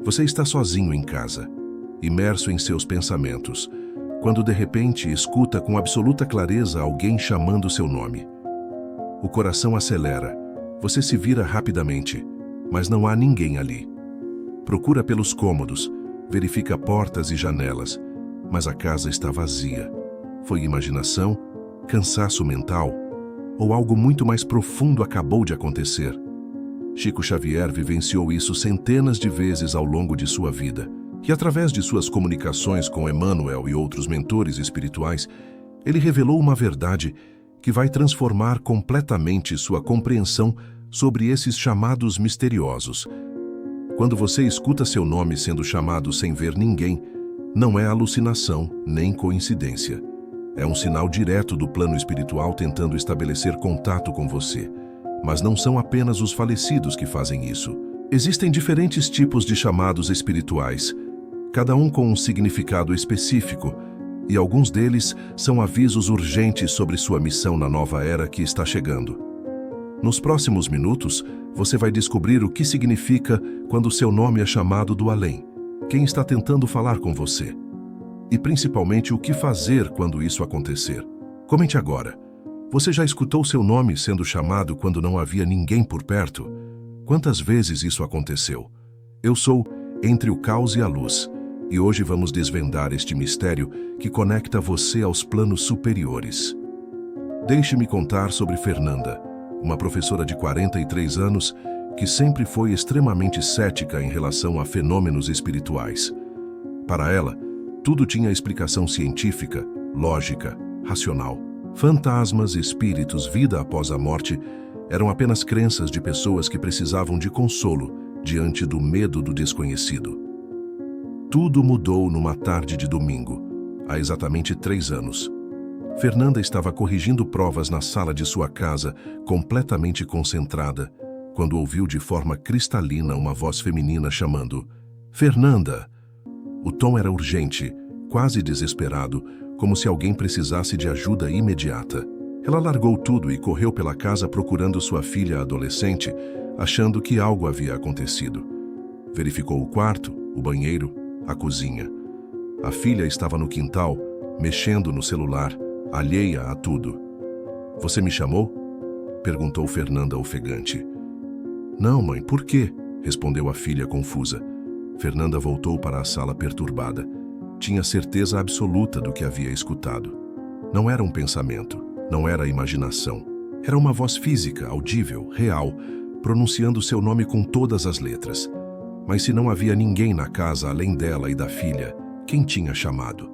Você está sozinho em casa, imerso em seus pensamentos, quando de repente escuta com absoluta clareza alguém chamando seu nome. O coração acelera, você se vira rapidamente, mas não há ninguém ali. Procura pelos cômodos, verifica portas e janelas, mas a casa está vazia. Foi imaginação, cansaço mental ou algo muito mais profundo acabou de acontecer? Chico Xavier vivenciou isso centenas de vezes ao longo de sua vida. E através de suas comunicações com Emmanuel e outros mentores espirituais, ele revelou uma verdade que vai transformar completamente sua compreensão sobre esses chamados misteriosos. Quando você escuta seu nome sendo chamado sem ver ninguém, não é alucinação nem coincidência. É um sinal direto do plano espiritual tentando estabelecer contato com você. Mas não são apenas os falecidos que fazem isso. Existem diferentes tipos de chamados espirituais, cada um com um significado específico, e alguns deles são avisos urgentes sobre sua missão na nova era que está chegando. Nos próximos minutos, você vai descobrir o que significa quando seu nome é chamado do além, quem está tentando falar com você, e principalmente o que fazer quando isso acontecer. Comente agora. Você já escutou seu nome sendo chamado quando não havia ninguém por perto? Quantas vezes isso aconteceu? Eu sou Entre o Caos e a Luz, e hoje vamos desvendar este mistério que conecta você aos planos superiores. Deixe-me contar sobre Fernanda, uma professora de 43 anos que sempre foi extremamente cética em relação a fenômenos espirituais. Para ela, tudo tinha explicação científica, lógica, racional. Fantasmas, espíritos, vida após a morte eram apenas crenças de pessoas que precisavam de consolo diante do medo do desconhecido. Tudo mudou numa tarde de domingo, há exatamente 3 anos. Fernanda estava corrigindo provas na sala de sua casa, completamente concentrada, quando ouviu de forma cristalina uma voz feminina chamando: "Fernanda!" O tom era urgente, quase desesperado, como se alguém precisasse de ajuda imediata. Ela largou tudo e correu pela casa procurando sua filha adolescente, achando que algo havia acontecido. Verificou o quarto, o banheiro, a cozinha. A filha estava no quintal, mexendo no celular, alheia a tudo. "Você me chamou?" perguntou Fernanda ofegante. "Não, mãe, por quê?" respondeu a filha confusa. Fernanda voltou para a sala perturbada. Tinha certeza absoluta do que havia escutado. Não era um pensamento, não era imaginação. Era uma voz física, audível, real, pronunciando seu nome com todas as letras. Mas se não havia ninguém na casa além dela e da filha, quem tinha chamado?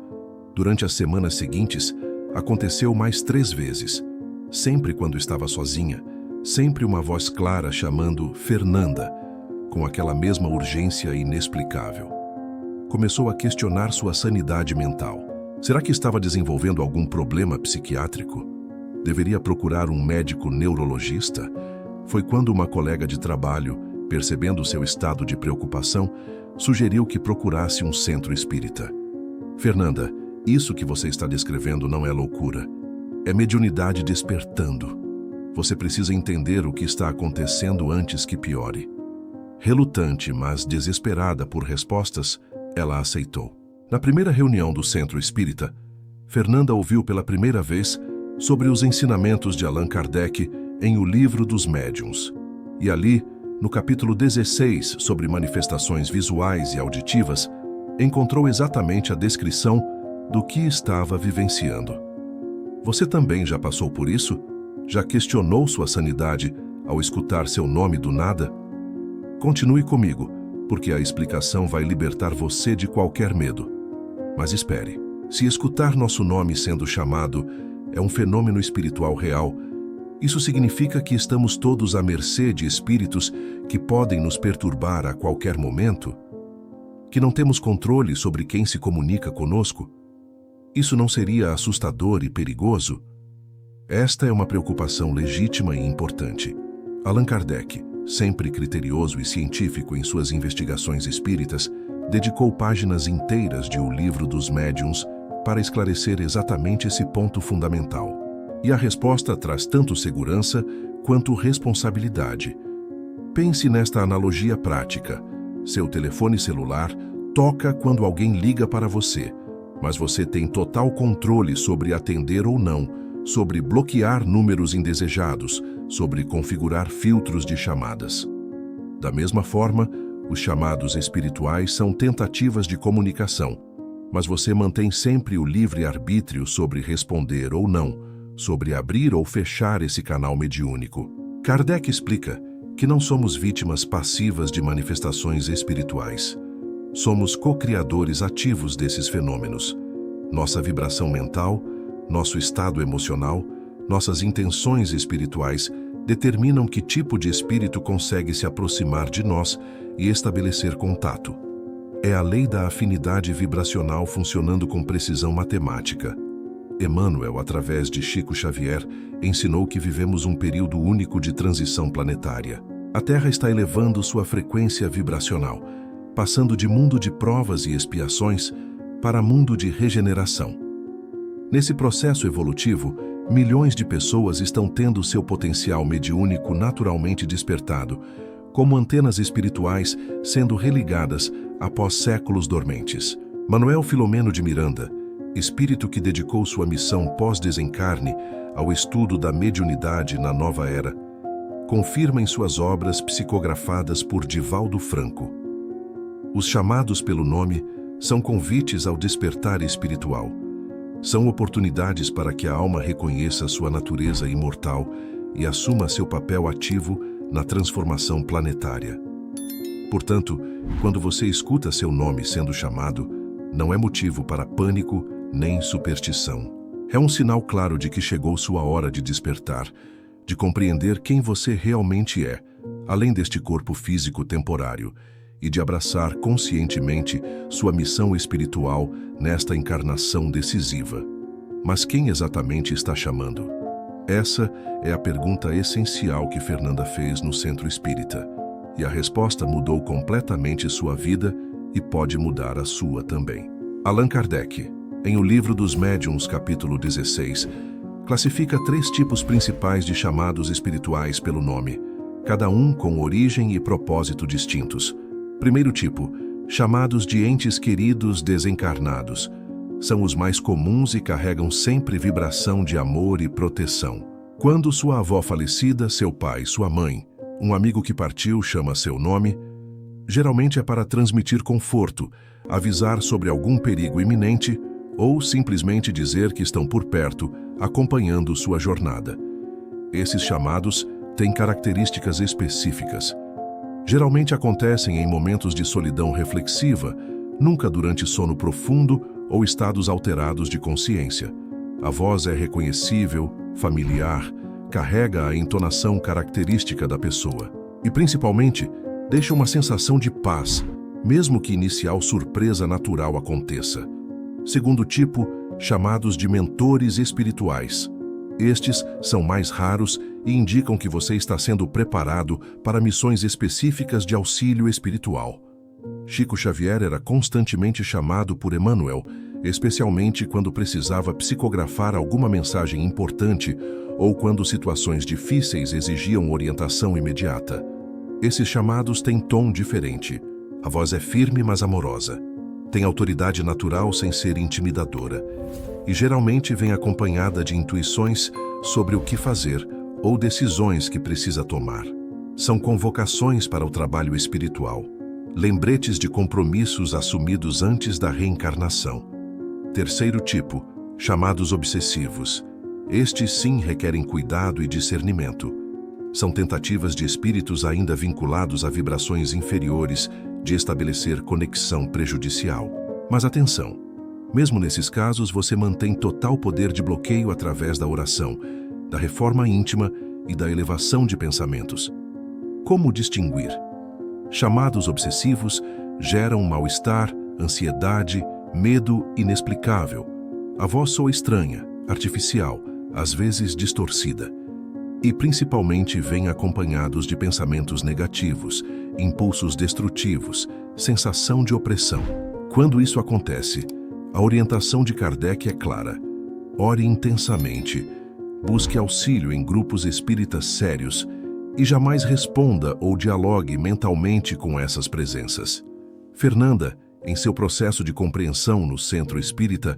Durante as semanas seguintes, aconteceu mais 3 vezes. Sempre quando estava sozinha, sempre uma voz clara chamando Fernanda, com aquela mesma urgência inexplicável. Começou a questionar sua sanidade mental. Será que estava desenvolvendo algum problema psiquiátrico? Deveria procurar um médico neurologista? Foi quando uma colega de trabalho, percebendo seu estado de preocupação, sugeriu que procurasse um centro espírita. "Fernanda, isso que você está descrevendo não é loucura. É mediunidade despertando. Você precisa entender o que está acontecendo antes que piore." Relutante, mas desesperada por respostas, ela aceitou. Na primeira reunião do Centro Espírita, Fernanda ouviu pela primeira vez sobre os ensinamentos de Allan Kardec em O Livro dos Médiuns. E ali, no capítulo 16 sobre manifestações visuais e auditivas, encontrou exatamente a descrição do que estava vivenciando. Você também já passou por isso? Já questionou sua sanidade ao escutar seu nome do nada? Continue comigo, porque a explicação vai libertar você de qualquer medo. Mas espere, se escutar nosso nome sendo chamado é um fenômeno espiritual real, isso significa que estamos todos à mercê de espíritos que podem nos perturbar a qualquer momento? Que não temos controle sobre quem se comunica conosco? Isso não seria assustador e perigoso? Esta é uma preocupação legítima e importante. Allan Kardec, sempre criterioso e científico em suas investigações espíritas, dedicou páginas inteiras de O Livro dos Médiuns para esclarecer exatamente esse ponto fundamental. E a resposta traz tanto segurança quanto responsabilidade. Pense nesta analogia prática. Seu telefone celular toca quando alguém liga para você, mas você tem total controle sobre atender ou não, sobre bloquear números indesejados, sobre configurar filtros de chamadas. Da mesma forma, os chamados espirituais são tentativas de comunicação, mas você mantém sempre o livre-arbítrio sobre responder ou não, sobre abrir ou fechar esse canal mediúnico. Kardec explica que não somos vítimas passivas de manifestações espirituais. Somos co-criadores ativos desses fenômenos. Nossa vibração mental, nosso estado emocional, nossas intenções espirituais determinam que tipo de espírito consegue se aproximar de nós e estabelecer contato. É a lei da afinidade vibracional funcionando com precisão matemática. Emmanuel, através de Chico Xavier, ensinou que vivemos um período único de transição planetária. A Terra está elevando sua frequência vibracional, passando de mundo de provas e expiações para mundo de regeneração. Nesse processo evolutivo, milhões de pessoas estão tendo seu potencial mediúnico naturalmente despertado, como antenas espirituais sendo religadas após séculos dormentes. Manuel Filomeno de Miranda, espírito que dedicou sua missão pós-desencarne ao estudo da mediunidade na nova era, confirma em suas obras psicografadas por Divaldo Franco. Os chamados pelo nome são convites ao despertar espiritual. São oportunidades para que a alma reconheça sua natureza imortal e assuma seu papel ativo na transformação planetária. Portanto, quando você escuta seu nome sendo chamado, não é motivo para pânico nem superstição. É um sinal claro de que chegou sua hora de despertar, de compreender quem você realmente é, além deste corpo físico temporário, e de abraçar conscientemente sua missão espiritual nesta encarnação decisiva. Mas quem exatamente está chamando? Essa é a pergunta essencial que Fernanda fez no Centro Espírita, e a resposta mudou completamente sua vida e pode mudar a sua também. Allan Kardec, em O Livro dos Médiuns, capítulo 16, classifica 3 tipos principais de chamados espirituais pelo nome, cada um com origem e propósito distintos. Primeiro tipo, chamados de entes queridos desencarnados. São os mais comuns e carregam sempre vibração de amor e proteção. Quando sua avó falecida, seu pai, sua mãe, um amigo que partiu chama seu nome, geralmente é para transmitir conforto, avisar sobre algum perigo iminente ou simplesmente dizer que estão por perto, acompanhando sua jornada. Esses chamados têm características específicas. Geralmente acontecem em momentos de solidão reflexiva, nunca durante sono profundo ou estados alterados de consciência. A voz é reconhecível, familiar, carrega a entonação característica da pessoa e, principalmente, deixa uma sensação de paz, mesmo que inicial surpresa natural aconteça. Segundo tipo, chamados de mentores espirituais. Estes são mais raros e indicam que você está sendo preparado para missões específicas de auxílio espiritual. Chico Xavier era constantemente chamado por Emmanuel, especialmente quando precisava psicografar alguma mensagem importante ou quando situações difíceis exigiam orientação imediata. Esses chamados têm tom diferente. A voz é firme, mas amorosa. Tem autoridade natural sem ser intimidadora. E geralmente vem acompanhada de intuições sobre o que fazer ou decisões que precisa tomar. São convocações para o trabalho espiritual, lembretes de compromissos assumidos antes da reencarnação. Terceiro tipo, chamados obsessivos. Estes sim requerem cuidado e discernimento. São tentativas de espíritos ainda vinculados a vibrações inferiores de estabelecer conexão prejudicial. Mas atenção! Mesmo nesses casos, você mantém total poder de bloqueio através da oração, da reforma íntima e da elevação de pensamentos. Como distinguir? Chamados obsessivos geram mal-estar, ansiedade, medo inexplicável. A voz soa estranha, artificial, às vezes distorcida. E principalmente vêm acompanhados de pensamentos negativos, impulsos destrutivos, sensação de opressão. Quando isso acontece, a orientação de Kardec é clara. Ore intensamente, busque auxílio em grupos espíritas sérios e jamais responda ou dialogue mentalmente com essas presenças. Fernanda, em seu processo de compreensão no centro espírita,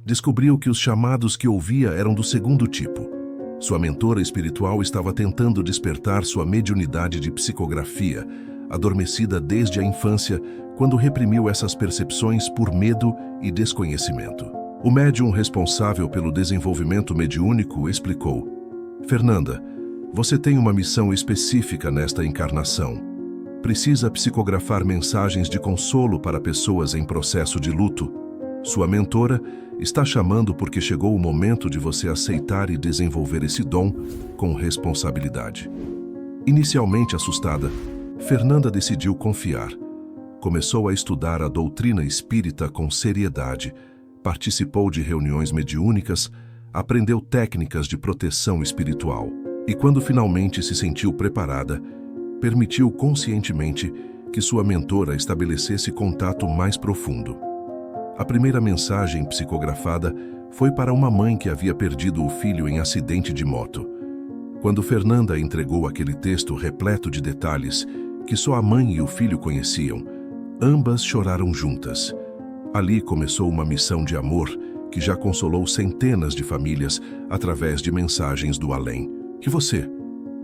descobriu que os chamados que ouvia eram do segundo tipo. Sua mentora espiritual estava tentando despertar sua mediunidade de psicografia, adormecida desde a infância, quando reprimiu essas percepções por medo e desconhecimento. O médium responsável pelo desenvolvimento mediúnico explicou: Fernanda, você tem uma missão específica nesta encarnação. Precisa psicografar mensagens de consolo para pessoas em processo de luto. Sua mentora está chamando porque chegou o momento de você aceitar e desenvolver esse dom com responsabilidade. Inicialmente assustada, Fernanda decidiu confiar. Começou a estudar a doutrina espírita com seriedade, participou de reuniões mediúnicas, aprendeu técnicas de proteção espiritual e, quando finalmente se sentiu preparada, permitiu conscientemente que sua mentora estabelecesse contato mais profundo. A primeira mensagem psicografada foi para uma mãe que havia perdido o filho em acidente de moto. Quando Fernanda entregou aquele texto repleto de detalhes que só a mãe e o filho conheciam, ambas choraram juntas. Ali começou uma missão de amor que já consolou centenas de famílias através de mensagens do além. E você?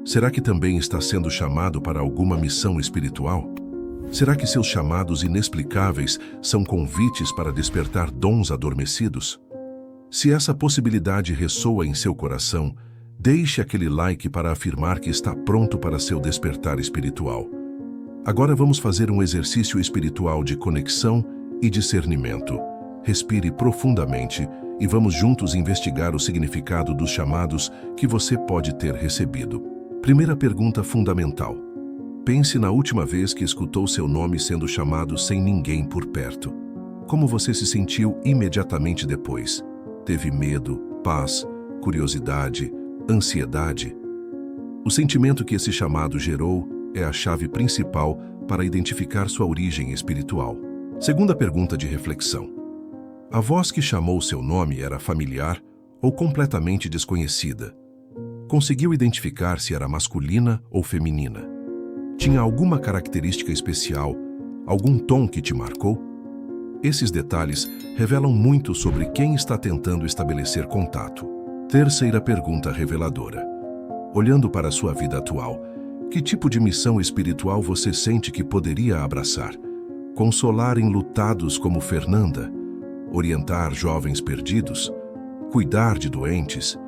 Será que também está sendo chamado para alguma missão espiritual? Será que seus chamados inexplicáveis são convites para despertar dons adormecidos? Se essa possibilidade ressoa em seu coração, deixe aquele like para afirmar que está pronto para seu despertar espiritual. Agora vamos fazer um exercício espiritual de conexão e discernimento. Respire profundamente e vamos juntos investigar o significado dos chamados que você pode ter recebido. Primeira pergunta fundamental. Pense na última vez que escutou seu nome sendo chamado sem ninguém por perto. Como você se sentiu imediatamente depois? Teve medo, paz, curiosidade, ansiedade? O sentimento que esse chamado gerou é a chave principal para identificar sua origem espiritual. Segunda pergunta de reflexão. A voz que chamou seu nome era familiar ou completamente desconhecida? Conseguiu identificar se era masculina ou feminina? Tinha alguma característica especial, algum tom que te marcou? Esses detalhes revelam muito sobre quem está tentando estabelecer contato. Terceira pergunta reveladora. Olhando para a sua vida atual, que tipo de missão espiritual você sente que poderia abraçar? Consolar enlutados como Fernanda? Orientar jovens perdidos? Cuidar de doentes?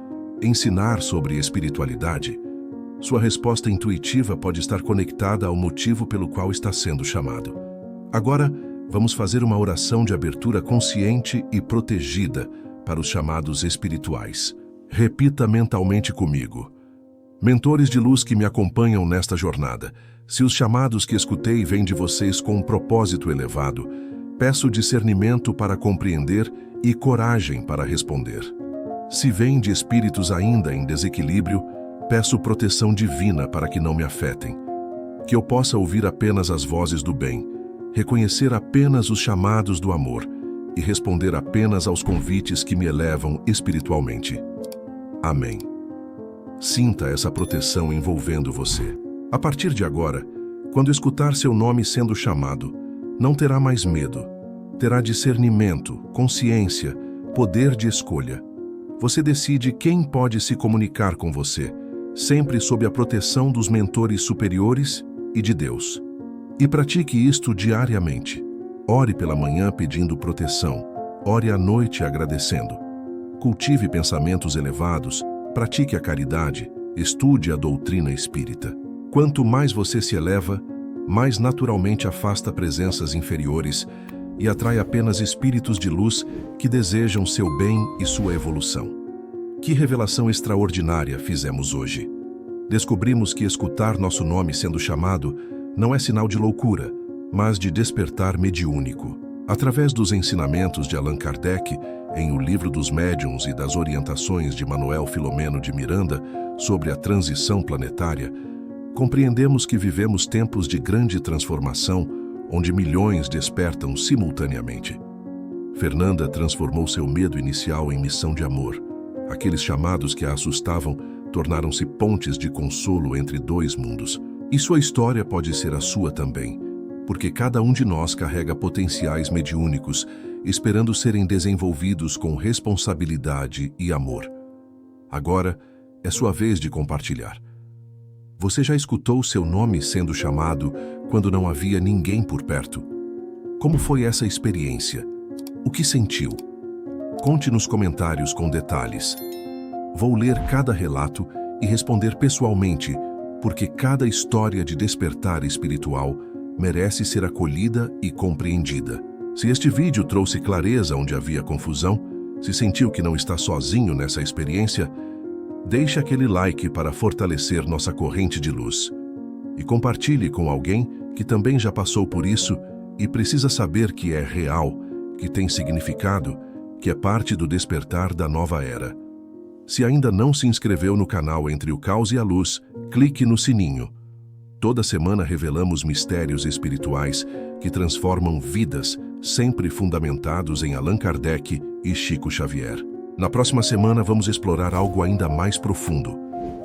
Ensinar sobre espiritualidade? Sua resposta intuitiva pode estar conectada ao motivo pelo qual está sendo chamado. Agora, vamos fazer uma oração de abertura consciente e protegida para os chamados espirituais. Repita mentalmente comigo. Mentores de luz que me acompanham nesta jornada, se os chamados que escutei vêm de vocês com um propósito elevado, peço discernimento para compreender e coragem para responder. Se vêm de espíritos ainda em desequilíbrio, peço proteção divina para que não me afetem. Que eu possa ouvir apenas as vozes do bem, reconhecer apenas os chamados do amor e responder apenas aos convites que me elevam espiritualmente. Amém. Sinta essa proteção envolvendo você. A partir de agora, quando escutar seu nome sendo chamado, não terá mais medo. Terá discernimento, consciência, poder de escolha. Você decide quem pode se comunicar com você, sempre sob a proteção dos mentores superiores e de Deus. E pratique isto diariamente. Ore pela manhã pedindo proteção. Ore à noite agradecendo. Cultive pensamentos elevados, pratique a caridade, estude a doutrina espírita. Quanto mais você se eleva, mais naturalmente afasta presenças inferiores e atrai apenas espíritos de luz que desejam seu bem e sua evolução. Que revelação extraordinária fizemos hoje! Descobrimos que escutar nosso nome sendo chamado não é sinal de loucura, mas de despertar mediúnico. Através dos ensinamentos de Allan Kardec, em O Livro dos Médiuns e das orientações de Manuel Filomeno de Miranda sobre a transição planetária, compreendemos que vivemos tempos de grande transformação, onde milhões despertam simultaneamente. Fernanda transformou seu medo inicial em missão de amor. Aqueles chamados que a assustavam tornaram-se pontes de consolo entre dois mundos. E sua história pode ser a sua também, porque cada um de nós carrega potenciais mediúnicos, esperando serem desenvolvidos com responsabilidade e amor. Agora é sua vez de compartilhar. Você já escutou seu nome sendo chamado quando não havia ninguém por perto? Como foi essa experiência? O que sentiu? Conte nos comentários com detalhes. Vou ler cada relato e responder pessoalmente, porque cada história de despertar espiritual merece ser acolhida e compreendida. Se este vídeo trouxe clareza onde havia confusão, se sentiu que não está sozinho nessa experiência, deixe aquele like para fortalecer nossa corrente de luz. E compartilhe com alguém que também já passou por isso e precisa saber que é real, que tem significado, que é parte do despertar da nova era. Se ainda não se inscreveu no canal Entre o Caos e a Luz, clique no sininho. Toda semana revelamos mistérios espirituais que transformam vidas, sempre fundamentados em Allan Kardec e Chico Xavier. Na próxima semana vamos explorar algo ainda mais profundo: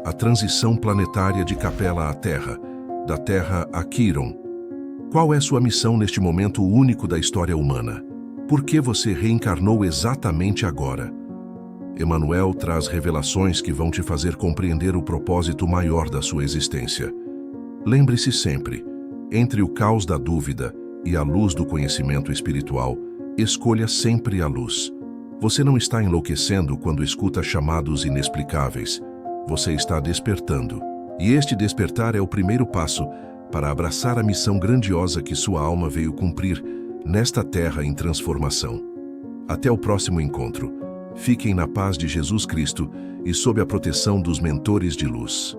a transição planetária de Capela à Terra, da Terra a Quiron. Qual é sua missão neste momento único da história humana? Por que você reencarnou exatamente agora? Emmanuel traz revelações que vão te fazer compreender o propósito maior da sua existência. Lembre-se sempre, entre o caos da dúvida e a luz do conhecimento espiritual, escolha sempre a luz. Você não está enlouquecendo quando escuta chamados inexplicáveis. Você está despertando. E este despertar é o primeiro passo para abraçar a missão grandiosa que sua alma veio cumprir nesta terra em transformação. Até o próximo encontro. Fiquem na paz de Jesus Cristo e sob a proteção dos mentores de luz.